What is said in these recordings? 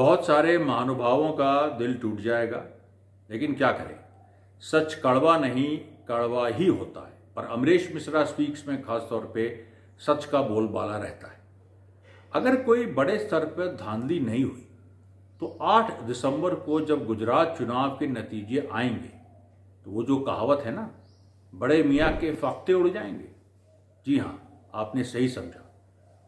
बहुत सारे महानुभावों का दिल टूट जाएगा, लेकिन क्या करें, सच कड़वा नहीं कड़वा ही होता है। पर अमरीश मिश्रा स्पीक्स में खास तौर पे सच का बोलबाला रहता है। अगर कोई बड़े स्तर पर धांधली नहीं हुई तो 8 दिसंबर को जब गुजरात चुनाव के नतीजे आएंगे तो वो जो कहावत है ना, बड़े मियाँ के फाख्ते उड़ जाएंगे। जी हाँ, आपने सही समझा।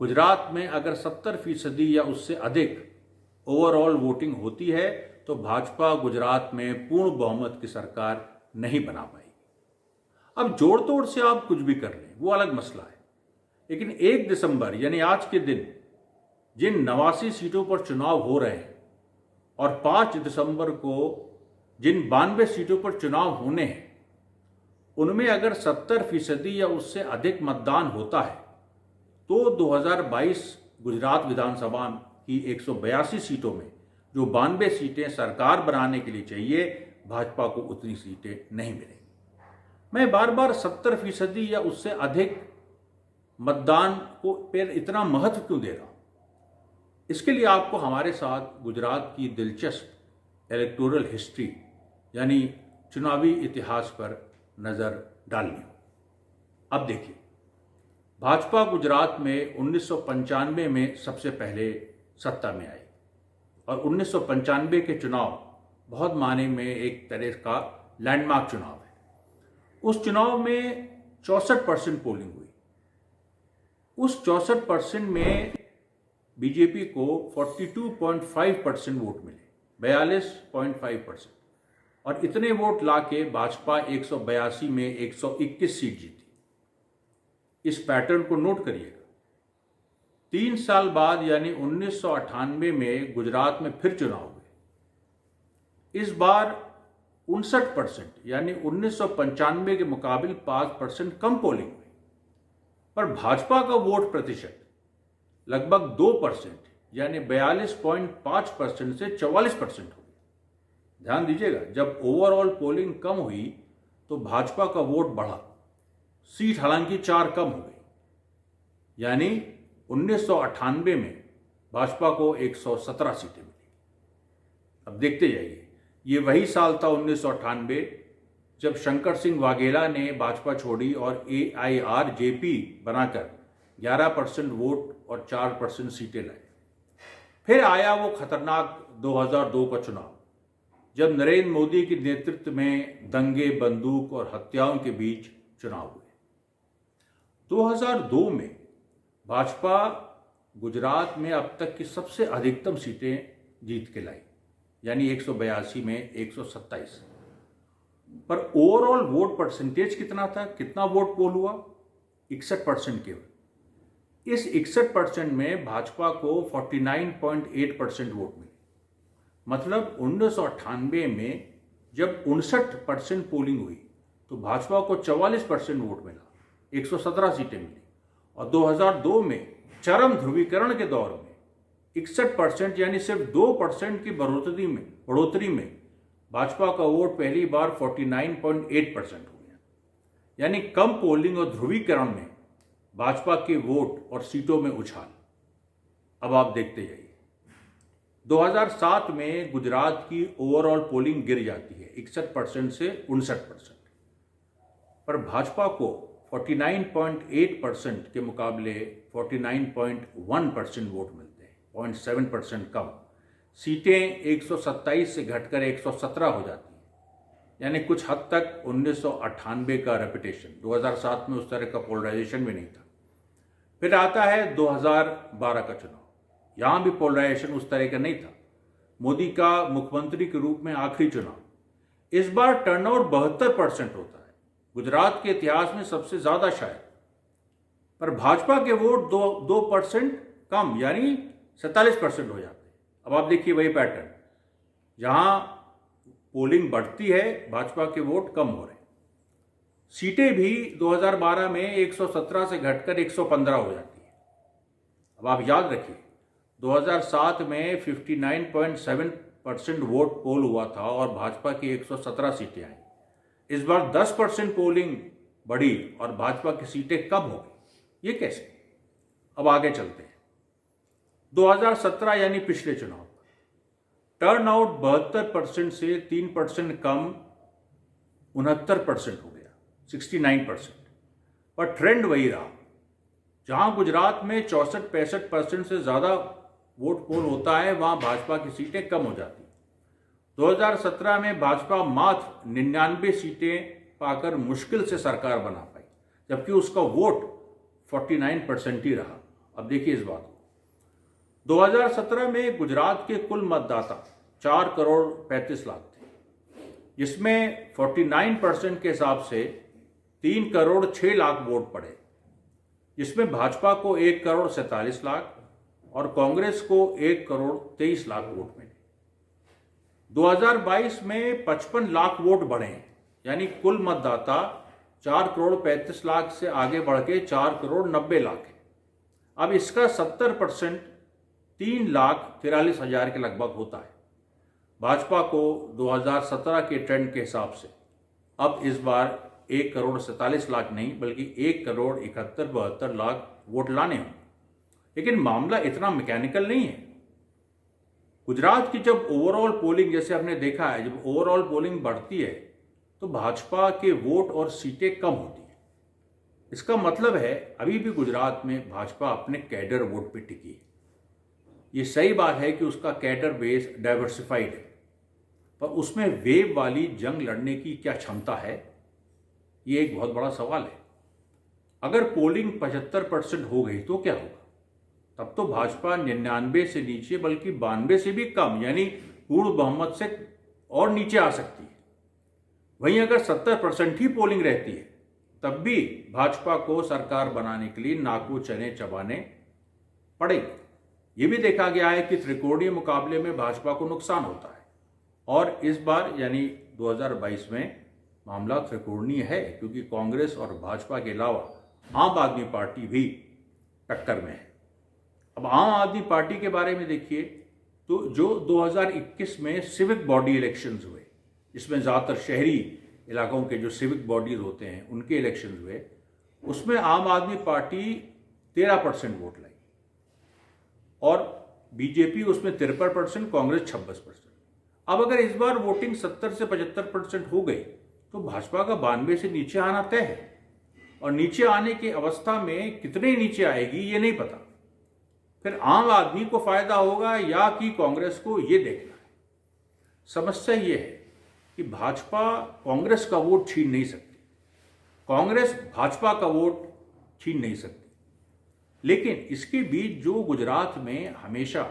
गुजरात में अगर 70% या उससे अधिक ओवरऑल वोटिंग होती है तो भाजपा गुजरात में पूर्ण बहुमत की सरकार नहीं बना पाएगी। अब जोड़ तोड़ से आप कुछ भी कर लें, वो अलग मसला है, लेकिन 1 दिसंबर यानी आज के दिन जिन 89 सीटों पर चुनाव हो रहे हैं और 5 दिसंबर को जिन 92 सीटों पर चुनाव होने हैं, उनमें अगर 70% या उससे अधिक मतदान होता है तो 2022 गुजरात विधानसभा की 182 सीटों में जो 92 सीटें सरकार बनाने के लिए चाहिए, भाजपा को उतनी सीटें नहीं मिलेंगी। मैं बार बार 70% या उससे अधिक मतदान को पर इतना महत्व क्यों दे रहा हूं? इसके लिए आपको हमारे साथ गुजरात की दिलचस्प इलेक्टोरल हिस्ट्री यानी चुनावी इतिहास पर नजर डालनी हो। अब देखिए, भाजपा गुजरात में 1995 में सबसे पहले सत्ता में आई और 1995 के चुनाव बहुत मायने में एक तरह का लैंडमार्क चुनाव है। उस चुनाव में 64% पोलिंग हुई। उस 64% में बीजेपी को 42.5% वोट मिले, 42.5%, और इतने वोट लाके भाजपा 182 में 121 सीट जीती। इस पैटर्न को नोट करिएगा। 3 साल बाद यानी 1998 में गुजरात में फिर चुनाव हुए। इस बार 59% यानी 1995 के मुकाबले 5% कम पोलिंग हुई, पर भाजपा का वोट प्रतिशत लगभग 2% यानी 42.5% से 44% हो गया। ध्यान दीजिएगा, जब ओवरऑल पोलिंग कम हुई तो भाजपा का वोट बढ़ा, सीट हालांकि 4 कम हो गई, यानी 1998 में भाजपा को 117 सीटें मिली। अब देखते जाइए, ये वही साल था 1998 जब शंकर सिंह वाघेला ने भाजपा छोड़ी और AIRJP बनाकर 11% वोट और 4% सीटें लाए। फिर आया वो खतरनाक 2002 का चुनाव, जब नरेंद्र मोदी के नेतृत्व में दंगे, बंदूक और हत्याओं के बीच चुनाव हुए। 2002 में भाजपा गुजरात में अब तक की सबसे अधिकतम सीटें जीत के लाई, यानी 182 में 127। पर ओवरऑल वोट परसेंटेज कितना था, कितना वोट पोल हुआ? 61% केवल। इस 61% में भाजपा को 49.8% वोट मिले। मतलब 1998 में जब 59% पोलिंग हुई तो भाजपा को 44% वोट मिला, 117 सीटें मिली, और 2002 में चरम ध्रुवीकरण के दौर में 61% यानी सिर्फ 2% की बढ़ोतरी में भाजपा का वोट पहली बार 49.8% हो गया। यानी कम पोलिंग और ध्रुवीकरण में भाजपा के वोट और सीटों में उछाल। अब आप देखते जाइए, 2007 में गुजरात की ओवरऑल पोलिंग गिर जाती है 61% से 59%, पर भाजपा को 49.8% के मुकाबले 49.1% वोट मिलते हैं, 0.7% कम। सीटें 127 से घटकर 117 हो जाती हैं, यानी कुछ हद तक 1998 का रेपिटेशन। 2007 में उस तरह का पोलराइजेशन भी नहीं था। फिर आता है 2012 का चुनाव, यहां भी पोलराइजेशन उस तरह का नहीं था। मोदी का मुख्यमंत्री के रूप में आखिरी चुनाव, इस बार टर्नआउट 72% होता है, गुजरात के इतिहास में सबसे ज्यादा शायद। पर भाजपा के वोट 2% कम यानी 47% हो जाते हैं। अब आप देखिए वही पैटर्न, जहां पोलिंग बढ़ती है भाजपा के वोट कम हो रहे हैं। सीटें भी 2012 में 117 से घटकर 115 हो जाती है। अब आप याद रखिए, 2007 में 59.7% वोट पोल हुआ था और भाजपा की 117 सीटें आई। इस बार 10% पोलिंग बढ़ी और भाजपा की सीटें कम हो गई। ये कैसे? अब आगे चलते हैं। 2017 यानी पिछले चुनाव, टर्नआउट 72% से 3% कम 69% हो गया, 69%। पर ट्रेंड वही रहा। जहां गुजरात में 64-65% से ज़्यादा वोट पोल होता है, वहां भाजपा की सीटें कम हो जाती। 2017 में भाजपा मात्र 99 सीटें पाकर मुश्किल से सरकार बना पाई, जबकि उसका वोट 49% ही रहा। अब देखिए इस बात को, 2017 में गुजरात के कुल मतदाता 4 करोड़ 35 लाख थे, जिसमें 49% के हिसाब से 3 करोड़ 6 लाख वोट पड़े, जिसमें भाजपा को 1 करोड़ 47 लाख और कांग्रेस को 1 करोड़ 23 लाख वोट मिले। 2022 में 55 लाख वोट बढ़े, यानी कुल मतदाता 4 करोड़ 35 लाख से आगे बढ़ के 4 करोड़ 90 लाख है। अब इसका 70% 3 लाख 43 हजार के लगभग होता है। भाजपा को 2017 के ट्रेंड के हिसाब से अब इस बार 1 करोड़ 47 लाख नहीं, बल्कि 1 करोड़ 71-72 लाख वोट लाने होंगे। लेकिन मामला इतना मैकेनिकल नहीं है। गुजरात की जब ओवरऑल पोलिंग, जैसे आपने देखा है, जब ओवरऑल पोलिंग बढ़ती है तो भाजपा के वोट और सीटें कम होती हैं। इसका मतलब है अभी भी गुजरात में भाजपा अपने कैडर वोट पे टिकी है। ये सही बात है कि उसका कैडर बेस डाइवर्सिफाइड है, पर उसमें वेव वाली जंग लड़ने की क्या क्षमता है, ये एक बहुत बड़ा सवाल है। अगर पोलिंग 75% हो गई तो क्या होगा? तब तो भाजपा 99 से नीचे, बल्कि 92 से भी कम, यानी पूर्ण बहुमत से और नीचे आ सकती है। वहीं अगर 70% ही पोलिंग रहती है, तब भी भाजपा को सरकार बनाने के लिए नाकू चने चबाने पड़ेंगे। ये भी देखा गया है कि त्रिकोणीय मुकाबले में भाजपा को नुकसान होता है, और इस बार यानी 2022 में मामला त्रिकोणीय है, क्योंकि कांग्रेस और भाजपा के अलावा आम आदमी पार्टी भी टक्कर में है। अब आम आदमी पार्टी के बारे में देखिए तो जो 2021 में सिविक बॉडी इलेक्शंस हुए, जिसमें ज़्यादातर शहरी इलाकों के जो सिविक बॉडीज होते हैं उनके इलेक्शंस हुए, उसमें आम आदमी पार्टी 13% वोट लाई और बीजेपी उसमें 53%, कांग्रेस 26%। अब अगर इस बार वोटिंग 70 से 75% हो गई तो भाजपा का 92 से नीचे आना तय है, और नीचे आने की अवस्था में कितने नीचे आएगी ये नहीं पता। फिर आम आदमी को फायदा होगा या कि कांग्रेस को, ये देखना है। समस्या ये है कि भाजपा कांग्रेस का वोट छीन नहीं सकती, कांग्रेस भाजपा का वोट छीन नहीं सकती। लेकिन इसके बीच जो गुजरात में हमेशा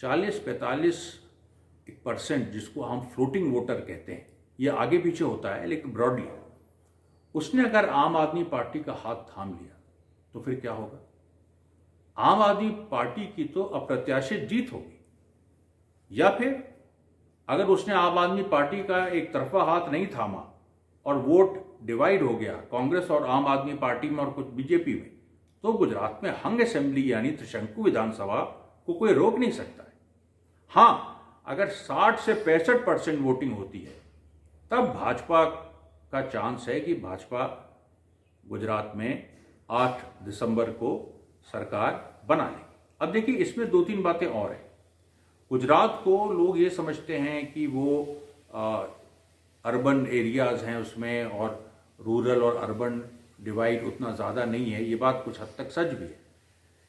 40-45% जिसको हम फ्लोटिंग वोटर कहते हैं, ये आगे पीछे होता है लेकिन ब्रॉडली, उसने अगर आम आदमी पार्टी का हाथ थाम लिया तो फिर क्या होगा? आम आदमी पार्टी की तो अप्रत्याशित जीत होगी, या फिर अगर उसने आम आदमी पार्टी का एक तरफा हाथ नहीं थामा और वोट डिवाइड हो गया कांग्रेस और आम आदमी पार्टी में और कुछ बीजेपी में, तो गुजरात में हंग असेंबली यानी त्रिशंकु विधानसभा को कोई रोक नहीं सकता है। हाँ, अगर 60 से 65% वोटिंग होती है तब भाजपा का चांस है कि भाजपा गुजरात में 8 दिसंबर को सरकार बना लेगी। अब देखिए इसमें 2-3 बातें और हैं। गुजरात को लोग ये समझते हैं कि वो अर्बन एरियाज हैं उसमें, और रूरल और अर्बन डिवाइड उतना ज़्यादा नहीं है। ये बात कुछ हद तक सच भी है,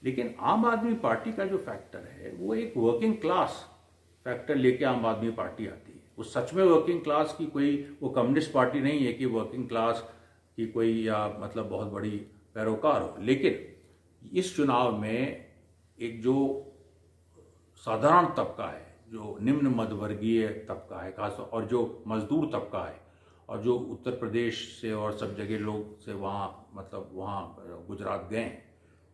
लेकिन आम आदमी पार्टी का जो फैक्टर है वो एक वर्किंग क्लास फैक्टर लेके आम आदमी पार्टी आती है। वो सच में वर्किंग क्लास की कोई वो कम्युनिस्ट पार्टी नहीं है कि वर्किंग क्लास की कोई या मतलब बहुत बड़ी पैरोकार हो। लेकिन इस चुनाव में एक जो साधारण तबका है, जो निम्न मध्यवर्गीय तबका है खास, और जो मजदूर तबका है, और जो उत्तर प्रदेश से और सब जगह लोग से वहाँ मतलब वहाँ गुजरात गए हैं,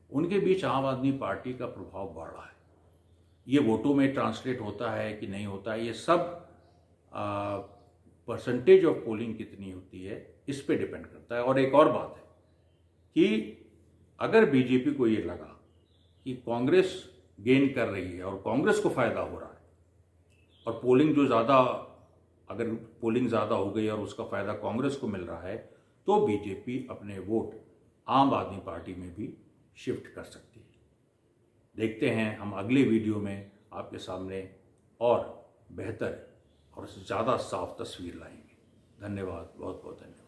उनके बीच आम आदमी पार्टी का प्रभाव बढ़ रहा है। ये वोटों में ट्रांसलेट होता है कि नहीं होता है, ये सब परसेंटेज ऑफ पोलिंग कितनी होती है इस पे डिपेंड करता है। और एक और बात है कि अगर बीजेपी को ये लगा कि कांग्रेस गेन कर रही है और कांग्रेस को फायदा हो रहा है, और पोलिंग जो ज़्यादा, अगर पोलिंग ज़्यादा हो गई और उसका फायदा कांग्रेस को मिल रहा है, तो बीजेपी अपने वोट आम आदमी पार्टी में भी शिफ्ट कर सकती है। देखते हैं हम अगले वीडियो में आपके सामने और बेहतर और ज़्यादा साफ तस्वीर लाएंगे। धन्यवाद, बहुत बहुत धन्यवाद।